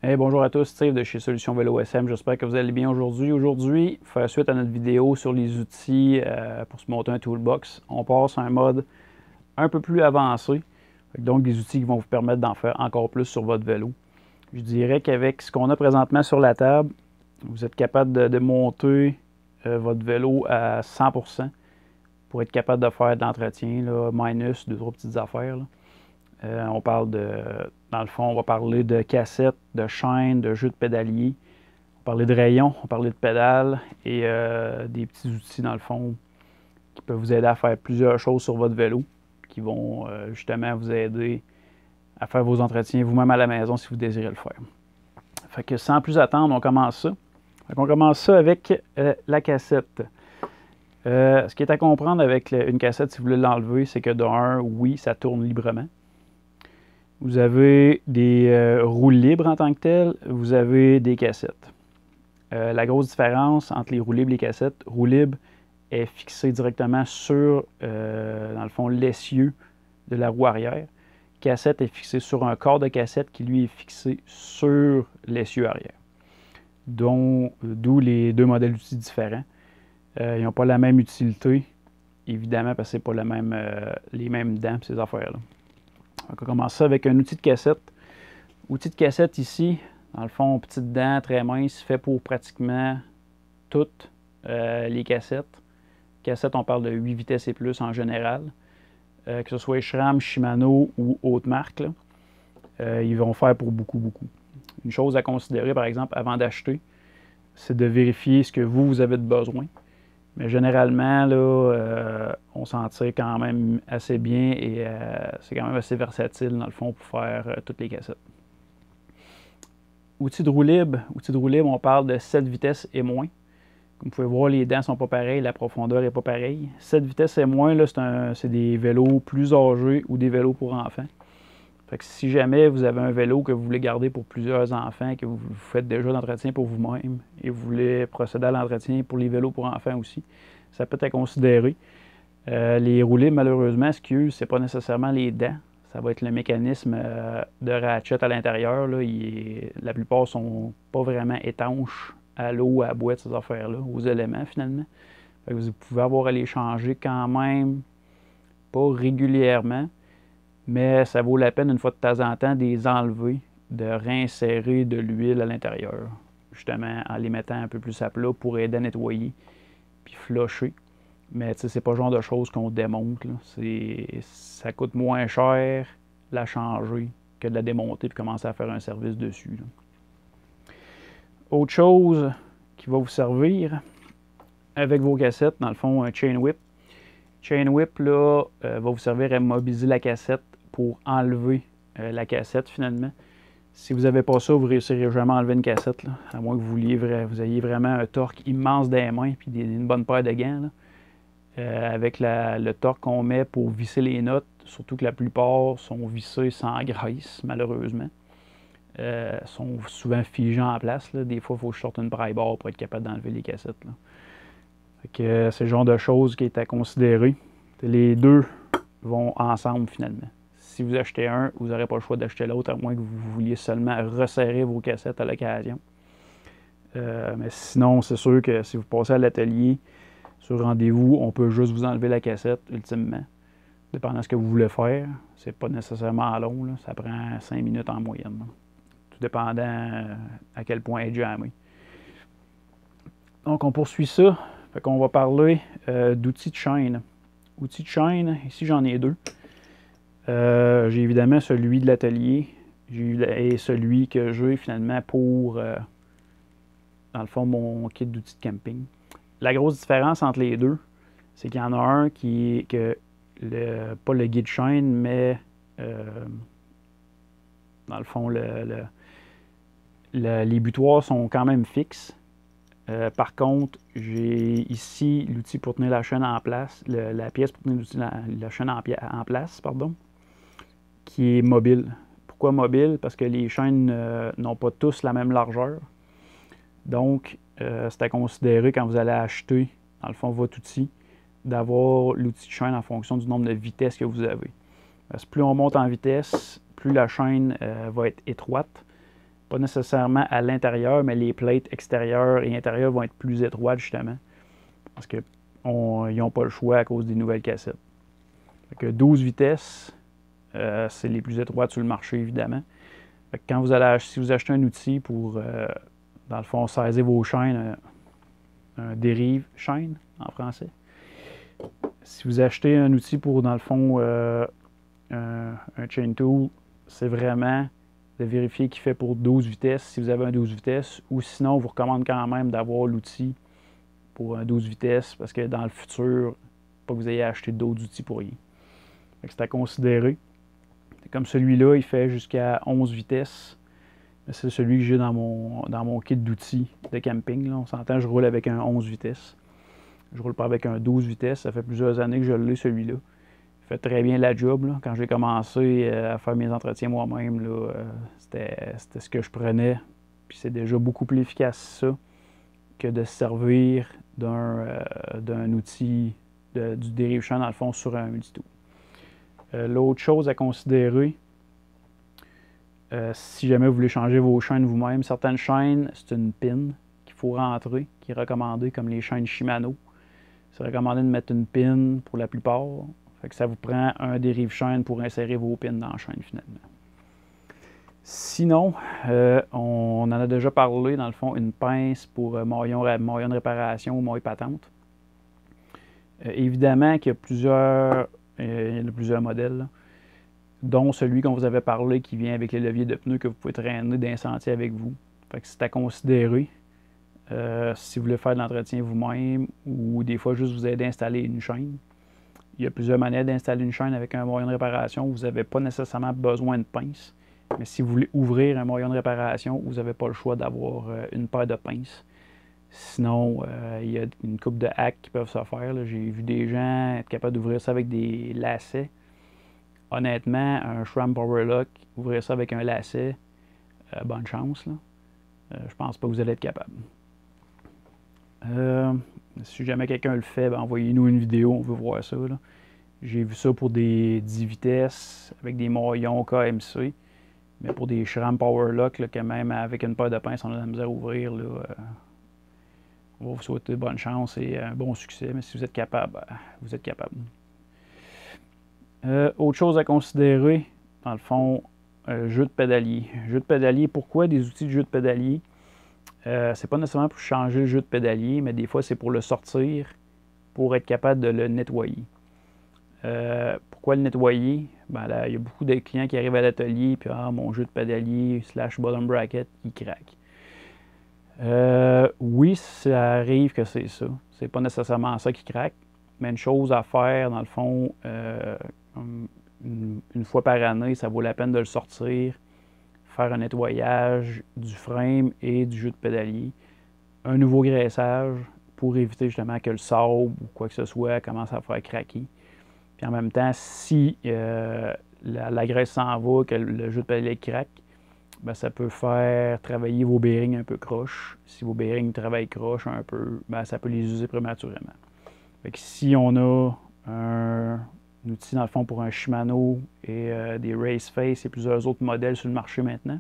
Hey, bonjour à tous, Steve de chez Solutions Vélo SM. J'espère que vous allez bien aujourd'hui. Aujourd'hui, faire suite à notre vidéo sur les outils pour se monter un toolbox, on passe à un mode un peu plus avancé. Donc, des outils qui vont vous permettre d'en faire encore plus sur votre vélo. Je dirais qu'avec ce qu'on a présentement sur la table, vous êtes capable de monter votre vélo à 100% pour être capable de faire de l'entretien, minus deux, trois petites affaires. On parle dans le fond, on va parler de cassettes, de chaînes, de jeux de pédalier. On va parler de rayons, on va parler de pédales et des petits outils, dans le fond, qui peuvent vous aider à faire plusieurs choses sur votre vélo, qui vont justement vous aider à faire vos entretiens vous-même à la maison si vous désirez le faire. Fait que sans plus attendre, on commence ça. On commence ça avec la cassette. Ce qui est à comprendre avec une cassette, si vous voulez l'enlever, c'est que d'un, oui, ça tourne librement. Vous avez des roues libres en tant que telles, vous avez des cassettes. La grosse différence entre les roues libres et les cassettes, roue libre est fixée directement sur, dans le fond, l'essieu de la roue arrière. Cassette est fixée sur un corps de cassette qui, lui, est fixé sur l'essieu arrière. D'où les deux modèles d'outils différents. Ils n'ont pas la même utilité, évidemment, parce que ce n'est pas les mêmes dents, ces affaires-là. On va commencer avec un outil de cassette. Outil de cassette ici, dans le fond, petite dent très mince, fait pour pratiquement toutes les cassettes. Cassette, on parle de 8 vitesses et plus en général. Que ce soit SRAM, Shimano ou autre marque, ils vont faire pour beaucoup. Une chose à considérer, par exemple, avant d'acheter, c'est de vérifier ce que vous avez de besoin. Mais généralement, là, on s'en tire quand même assez bien et c'est quand même assez versatile, dans le fond, pour faire toutes les cassettes. Outils de roue libre, on parle de 7 vitesses et moins. Comme vous pouvez voir, les dents ne sont pas pareilles, la profondeur n'est pas pareille. 7 vitesses et moins, c'est des vélos plus âgés ou des vélos pour enfants. Fait que si jamais vous avez un vélo que vous voulez garder pour plusieurs enfants, que vous faites déjà l'entretien pour vous-même et vous voulez procéder à l'entretien pour les vélos pour enfants aussi, ça peut être considéré. Les roues libres, malheureusement, ce c'est pas nécessairement les dents. Ça va être le mécanisme de ratchet à l'intérieur. La plupart sont pas vraiment étanches à l'eau, à la boîte, ces affaires-là, aux éléments finalement. Fait que vous pouvez avoir à les changer quand même, pas régulièrement, mais ça vaut la peine une fois de temps en temps de les enlever, de réinsérer de l'huile à l'intérieur, justement en les mettant un peu plus à plat pour aider à nettoyer puis flusher. Mais c'est pas le genre de choses qu'on démonte. Ça coûte moins cher la changer que de la démonter puis commencer à faire un service dessus. Là. Autre chose qui va vous servir avec vos cassettes, dans le fond, un chain whip. Chain whip là, va vous servir à mobiliser la cassette pour enlever la cassette finalement. Si vous n'avez pas ça, vous ne réussirez jamais à enlever une cassette, là, à moins que vous ayez vraiment un torque immense dans les mains et une bonne paire de gants. Là. Avec le torque qu'on met pour visser les notes, surtout que la plupart sont vissés sans graisse, malheureusement. Sont souvent figés en place. Là. Des fois, il faut que je sorte une pry bar pour être capable d'enlever les cassettes. Là. C'est le genre de choses qui est à considérer. Les deux vont ensemble finalement. Si vous achetez un, vous n'aurez pas le choix d'acheter l'autre, à moins que vous vouliez seulement resserrer vos cassettes à l'occasion. Mais sinon, c'est sûr que si vous passez à l'atelier, sur rendez-vous, on peut juste vous enlever la cassette, ultimement. Dépendant de ce que vous voulez faire. C'est pas nécessairement long, là. Ça prend 5 minutes en moyenne. Là. Tout dépendant à quel point est jammé. Donc, on poursuit ça. Fait qu'on va parler d'outils de chaîne. Outils de chaîne, ici j'en ai deux. J'ai évidemment celui de l'atelier et celui que j'ai finalement pour, dans le fond, mon kit d'outils de camping. La grosse différence entre les deux, c'est qu'il y en a un qui est que, pas le guide chaîne, mais dans le fond, les butoirs sont quand même fixes. Par contre, j'ai ici l'outil pour tenir la chaîne en place, la pièce pour tenir la chaîne en place, pardon, qui est mobile. Pourquoi mobile? Parce que les chaînes n'ont pas tous la même largeur. Donc, c'est à considérer quand vous allez acheter, dans le fond, votre outil, d'avoir l'outil de chaîne en fonction du nombre de vitesses que vous avez. Parce que plus on monte en vitesse, plus la chaîne va être étroite Pas nécessairement à l'intérieur, mais les plates extérieures et intérieures vont être plus étroites justement. Parce qu'ils n'ont pas le choix à cause des nouvelles cassettes. Fait que 12 vitesses, c'est les plus étroites sur le marché évidemment. Fait que quand si vous achetez un outil pour, dans le fond, saisir vos chaînes, un dérive chaîne en français. Si vous achetez un outil pour, dans le fond, un chain tool, c'est vraiment de vérifier qu'il fait pour 12 vitesses si vous avez un 12 vitesses, ou sinon, on vous recommande quand même d'avoir l'outil pour un 12 vitesses parce que dans le futur, pas que vous ayez acheté d'autres outils pour rien. C'est à considérer. Comme celui-là, il fait jusqu'à 11 vitesses. C'est celui que j'ai dans mon kit d'outils de camping. Là. On s'entend, je roule avec un 11 vitesses. Je ne roule pas avec un 12 vitesses. Ça fait plusieurs années que je l'ai, celui-là. Il fait très bien la job. Là. Quand j'ai commencé à faire mes entretiens moi-même, c'était ce que je prenais. Puis c'est déjà beaucoup plus efficace ça que de se servir d'un outil du dérive chaîne dans le fond sur un multitool. L'autre chose à considérer, si jamais vous voulez changer vos chaînes vous-même, certaines chaînes, c'est une pin qu'il faut rentrer, qui est recommandée, comme les chaînes Shimano. C'est recommandé de mettre une pin pour la plupart. Fait que ça vous prend un dérive chaîne pour insérer vos pins dans la chaîne finalement. Sinon, on en a déjà parlé, dans le fond, une pince pour moyon de réparation ou moyen patente. Évidemment qu'il y a plusieurs modèles, là, dont celui qu'on vous avait parlé qui vient avec les leviers de pneus que vous pouvez traîner d'un sentier avec vous. Fait que c'est à considérer si vous voulez faire de l'entretien vous-même ou des fois juste vous aider à installer une chaîne. Il y a plusieurs manières d'installer une chaîne avec un moyen de réparation. Vous n'avez pas nécessairement besoin de pinces. Mais si vous voulez ouvrir un moyen de réparation, vous n'avez pas le choix d'avoir une paire de pinces. Sinon, il y a une couple de hacks qui peuvent se faire. J'ai vu des gens être capables d'ouvrir ça avec des lacets. Honnêtement, un SRAM Power Lock, ouvrir ça avec un lacet, bonne chance. Là. Je pense pas que vous allez être capable. Si jamais quelqu'un le fait, ben envoyez-nous une vidéo, on veut voir ça. J'ai vu ça pour des 10 vitesses avec des moyons KMC. Mais pour des SRAM Power Lock, là, que même avec une paire de pinces, on a de la misère à ouvrir. Là, on va vous souhaiter bonne chance et un bon succès. Mais si vous êtes capable, vous êtes capable. Autre chose à considérer, dans le fond, jeu de pédalier. Jeu de pédalier, pourquoi des outils de jeu de pédalier? C'est pas nécessairement pour changer le jeu de pédalier, mais des fois c'est pour le sortir, pour être capable de le nettoyer. Pourquoi le nettoyer? Ben là, il y a beaucoup de clients qui arrivent à l'atelier et mon jeu de pédalier / bottom bracket, il craque. Oui, ça arrive que c'est ça. C'est pas nécessairement ça qui craque, mais une chose à faire, dans le fond, une fois par année, ça vaut la peine de le sortir, faire un nettoyage du frame et du jeu de pédalier, un nouveau graissage pour éviter justement que le sable ou quoi que ce soit commence à faire craquer. Puis en même temps, si la graisse s'en va, que le jeu de pédalier craque, ben, ça peut faire travailler vos bearings un peu croche. Si vos bearings travaillent croche un peu, ben, ça peut les user prématurément. Fait que si on a un outil dans le fond pour un Shimano et des Raceface et plusieurs autres modèles sur le marché maintenant,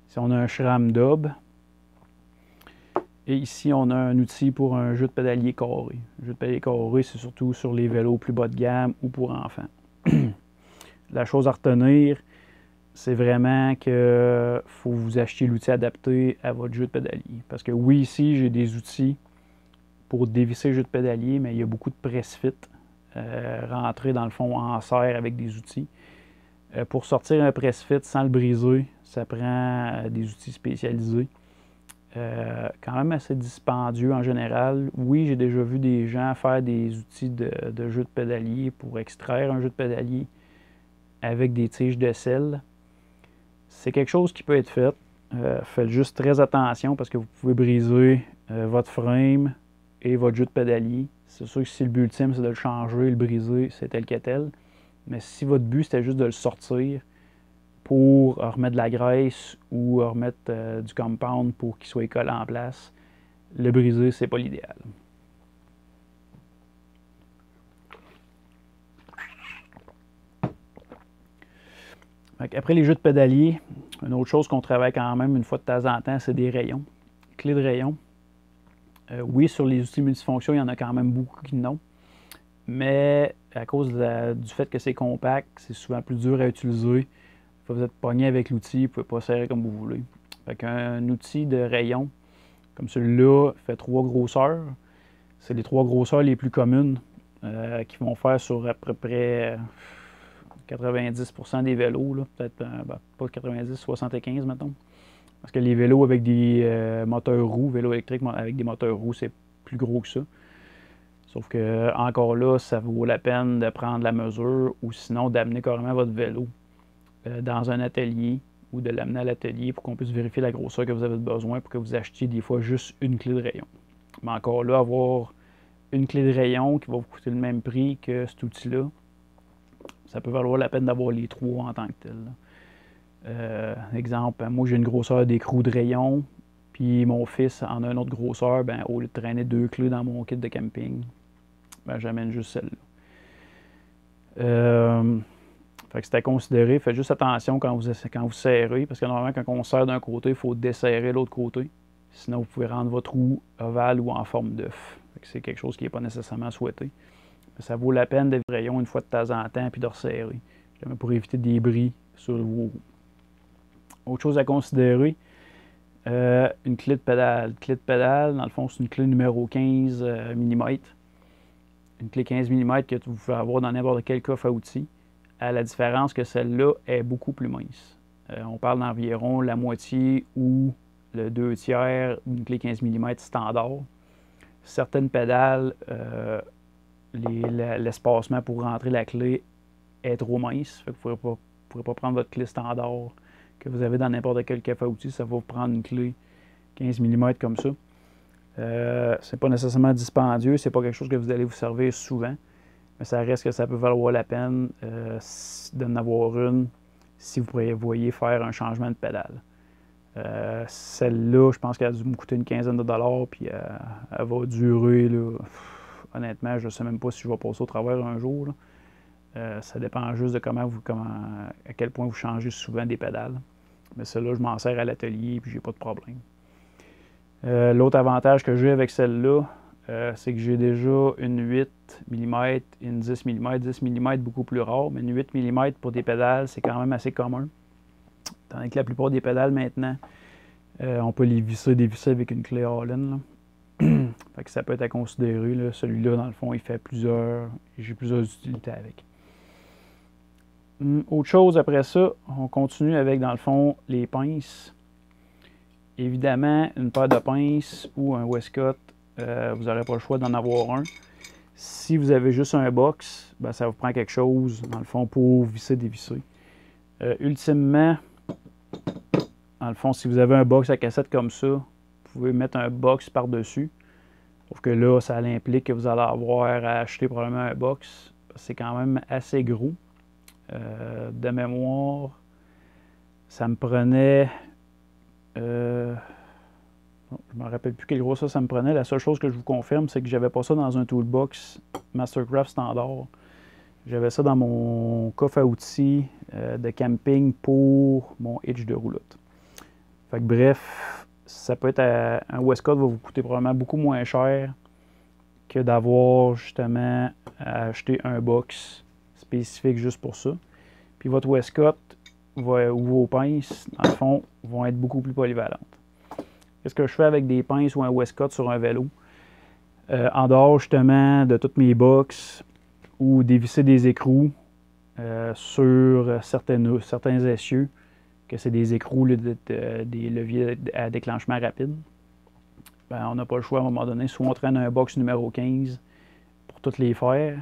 si on a un SRAM Dub, et ici, on a un outil pour un jeu de pédalier carré. Le jeu de pédalier carré, c'est surtout sur les vélos plus bas de gamme ou pour enfants. La chose à retenir, c'est vraiment qu'il faut vous acheter l'outil adapté à votre jeu de pédalier. Parce que oui, ici, j'ai des outils pour dévisser le jeu de pédalier, mais il y a beaucoup de press-fit rentrés dans le fond en serre avec des outils. Pour sortir un press-fit sans le briser, ça prend des outils spécialisés. Quand même assez dispendieux en général. Oui, j'ai déjà vu des gens faire des outils de jeu de pédalier pour extraire un jeu de pédalier avec des tiges de sel. C'est quelque chose qui peut être fait. Faites juste très attention parce que vous pouvez briser votre frame et votre jeu de pédalier. C'est sûr que si le but ultime c'est de le changer, le briser, c'est tel que tel. Mais si votre but c'était juste de le sortir pour remettre de la graisse ou remettre du compound pour qu'il soit collé en place, le briser, c'est pas l'idéal. Après les jeux de pédalier, une autre chose qu'on travaille quand même une fois de temps en temps, c'est des rayons. Clés de rayon. Oui, sur les outils multifonctions, il y en a quand même beaucoup qui n'ont. Mais à cause du fait que c'est compact, c'est souvent plus dur à utiliser. Vous êtes pogné avec l'outil, vous ne pouvez pas serrer comme vous voulez. Un outil de rayon, comme celui-là, fait 3 grosseurs. C'est les 3 grosseurs les plus communes qui vont faire sur à peu près 90% des vélos. Peut-être pas 90, 75 mettons. Parce que les vélos avec des moteurs roues, vélos électriques avec des moteurs roues, c'est plus gros que ça. Sauf que encore là, ça vaut la peine de prendre la mesure ou sinon d'amener carrément votre vélo dans un atelier ou de l'amener à l'atelier pour qu'on puisse vérifier la grosseur que vous avez besoin pour que vous achetiez des fois juste une clé de rayon. Mais encore là, avoir une clé de rayon qui va vous coûter le même prix que cet outil-là, ça peut valoir la peine d'avoir les 3 en tant que tel. Exemple, moi j'ai une grosseur d'écrou de rayon, puis mon fils en a une autre grosseur, ben, au lieu de traîner 2 clés dans mon kit de camping, ben, j'amène juste celle-là. Fait que c'est à considérer. Faites juste attention quand vous serrez, parce que normalement, quand on serre d'un côté, il faut desserrer l'autre côté. Sinon, vous pouvez rendre votre roue ovale ou en forme d'œuf. C'est quelque chose qui n'est pas nécessairement souhaité. Mais ça vaut la peine de rayon une fois de temps en temps puis de resserrer, pour éviter des bris sur vos roues. Autre chose à considérer, une clé de pédale. Clé de pédale, dans le fond, c'est une clé numéro 15 mm. Une clé 15 mm que vous pouvez avoir dans n'importe quel coffre à outils. À la différence que celle-là est beaucoup plus mince. On parle d'environ la moitié ou le 2/3 d'une clé 15 mm standard. Certaines pédales, l'espacement pour rentrer la clé est trop mince. Fait que vous ne pourrez pas prendre votre clé standard que vous avez dans n'importe quel coffre à outils. Ça va vous prendre une clé 15 mm comme ça. C'est pas nécessairement dispendieux, c'est pas quelque chose que vous allez vous servir souvent. Mais ça reste que ça peut valoir la peine d'en avoir une si vous prévoyez faire un changement de pédale. Celle-là, je pense qu'elle a dû me coûter une quinzaine de dollars, puis elle va durer, là, honnêtement, je ne sais même pas si je vais passer au travers un jour. Ça dépend juste de à quel point vous changez souvent des pédales. Mais celle-là, je m'en sers à l'atelier, puis j'ai pas de problème. L'autre avantage que j'ai avec celle-là, c'est que j'ai déjà une 8 mm, une 10 mm. 10 mm beaucoup plus rare, mais une 8 mm pour des pédales, c'est quand même assez commun. Tandis que la plupart des pédales maintenant, on peut les dévisser avec une clé Allen. Fait que ça peut être à considérer. Celui-là, dans le fond, j'ai plusieurs utilités avec. Autre chose après ça, on continue avec, dans le fond, les pinces. Évidemment, une paire de pinces ou un Westcott, vous n'aurez pas le choix d'en avoir un. Si vous avez juste un box, ben, ça vous prend quelque chose, dans le fond, pour visser, dévisser. Ultimement, dans le fond, si vous avez un box à cassette comme ça, vous pouvez mettre un box par-dessus. Sauf que là, ça implique que vous allez avoir à acheter probablement un box. C'est quand même assez gros. De mémoire, ça me prenait... je ne me rappelle plus quelle grosseur ça me prenait. La seule chose que je vous confirme, c'est que j'avais pas ça dans un toolbox Mastercraft standard. J'avais ça dans mon coffre à outils de camping pour mon hitch de roulotte. Fait que bref, ça peut être un Westcott va vous coûter probablement beaucoup moins cher que d'avoir justement à acheter un box spécifique juste pour ça. Puis votre Westcott ou vos pinces, dans le fond, vont être beaucoup plus polyvalentes. Qu'est-ce que je fais avec des pinces ou un Westcott sur un vélo? En dehors justement de toutes mes box ou dévisser des écrous sur certains essieux, que c'est des écrous, des leviers à déclenchement rapide. Ben, on n'a pas le choix à un moment donné. Soit on traîne un box numéro 15 pour toutes les faire,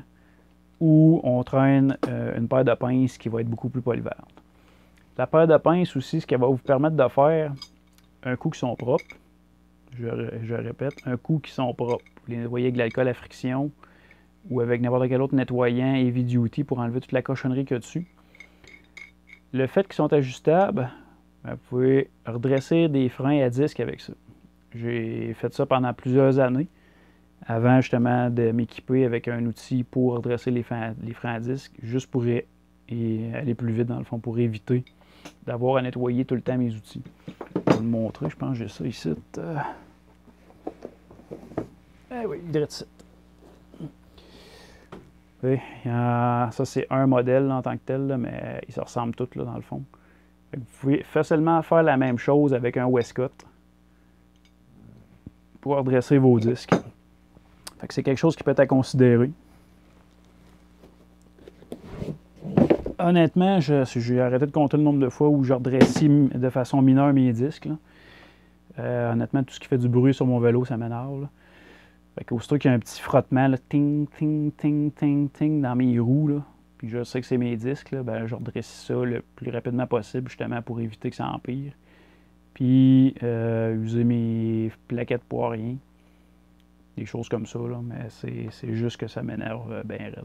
ou on traîne une paire de pinces qui va être beaucoup plus polyvalente. La paire de pinces aussi, ce qu'elle va vous permettre de faire, un coup qui sont propres, je répète, un coup qui sont propres. Vous les nettoyez avec de l'alcool à friction ou avec n'importe quel autre nettoyant heavy duty pour enlever toute la cochonnerie qu'il y a dessus. Le fait qu'ils sont ajustables, ben, vous pouvez redresser des freins à disque avec ça. J'ai fait ça pendant plusieurs années, avant justement de m'équiper avec un outil pour redresser les freins à disque, juste pour et aller plus vite dans le fond pour éviter d'avoir à nettoyer tout le temps mes outils. Je vais vous le montrer, je pense que j'ai ça ici. Eh oui, direct ici. Oui, ça c'est un modèle là, en tant que tel, là, mais ils se ressemblent tous là, dans le fond. Vous pouvez facilement faire la même chose avec un Westcott pour redresser vos disques. C'est quelque chose qui peut être à considérer. Honnêtement, j'ai arrêté de compter le nombre de fois où je redressais de façon mineure mes disques. Honnêtement, tout ce qui fait du bruit sur mon vélo, ça m'énerve. Aussitôt qu'il y a un petit frottement, là, ting, ting, ting, ting, ting, dans mes roues, là, puis je sais que c'est mes disques, là, ben, je redresse ça le plus rapidement possible, justement, pour éviter que ça empire. Puis, user mes plaquettes pour rien. Des choses comme ça, là, mais c'est juste que ça m'énerve bien raide.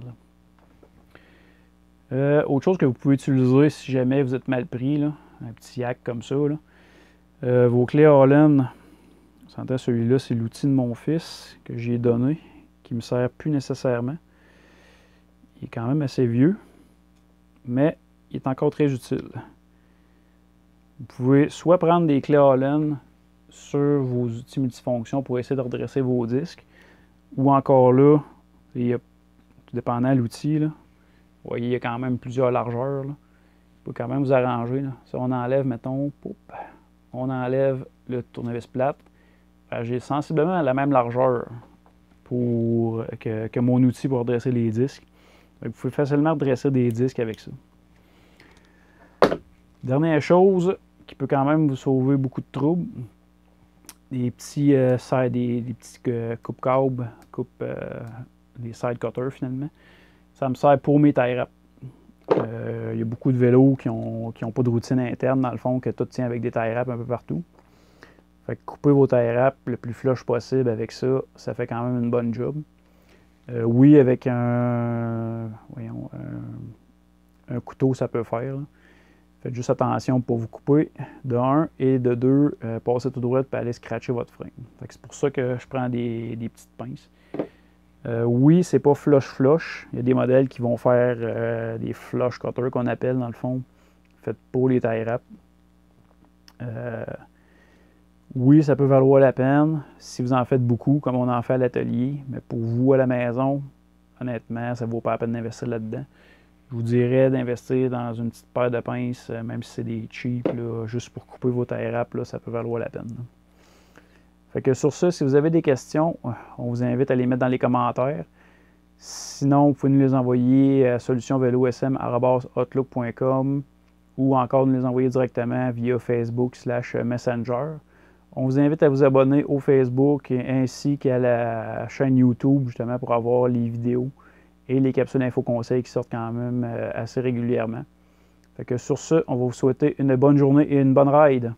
Autre chose que vous pouvez utiliser si jamais vous êtes mal pris, là, un petit hack comme ça, là, vos clés Allen. Celui-là, c'est l'outil de mon fils que j'ai donné, qui ne me sert plus nécessairement. Il est quand même assez vieux, mais il est encore très utile. Vous pouvez soit prendre des clés Allen sur vos outils multifonctions pour essayer de redresser vos disques, ou encore là, tout dépendant de l'outil, vous voyez, il y a quand même plusieurs largeurs. Là. Vous pouvez quand même vous arranger. Là. Si on enlève, mettons, on enlève le tournevis plate, j'ai sensiblement la même largeur que mon outil pour redresser les disques. Vous pouvez facilement redresser des disques avec ça. Dernière chose qui peut quand même vous sauver beaucoup de troubles, des petits coupe-câbles, des side cutters finalement. Ça me sert pour mes tie wraps. Il y a beaucoup de vélos qui n'ont pas de routine interne dans le fond, que tout tient avec des tie wraps un peu partout. Fait que couper vos tie wraps le plus flush possible avec ça, ça fait quand même une bonne job. Oui, avec un couteau, ça peut faire. Là. Faites juste attention pour vous couper, de 1, et de 2, passez tout droit et aller scratcher votre frame. C'est pour ça que je prends des petites pinces. Oui, c'est pas flush. Il y a des modèles qui vont faire des flush cutters qu'on appelle dans le fond. Faites pour les tie wraps. Oui, ça peut valoir la peine si vous en faites beaucoup, comme on en fait à l'atelier. Mais pour vous, à la maison, honnêtement, ça ne vaut pas la peine d'investir là-dedans. Je vous dirais d'investir dans une petite paire de pinces, même si c'est des cheap, là, juste pour couper vos tie wraps, là, ça peut valoir la peine. Là. Fait que sur ça, si vous avez des questions, on vous invite à les mettre dans les commentaires. Sinon, vous pouvez nous les envoyer à solutionvelosm@outlook.com ou encore nous les envoyer directement via Facebook/Messenger. On vous invite à vous abonner au Facebook ainsi qu'à la chaîne YouTube, justement, pour avoir les vidéos et les capsules info-conseils qui sortent quand même assez régulièrement. Fait que sur ce, on va vous souhaiter une bonne journée et une bonne ride.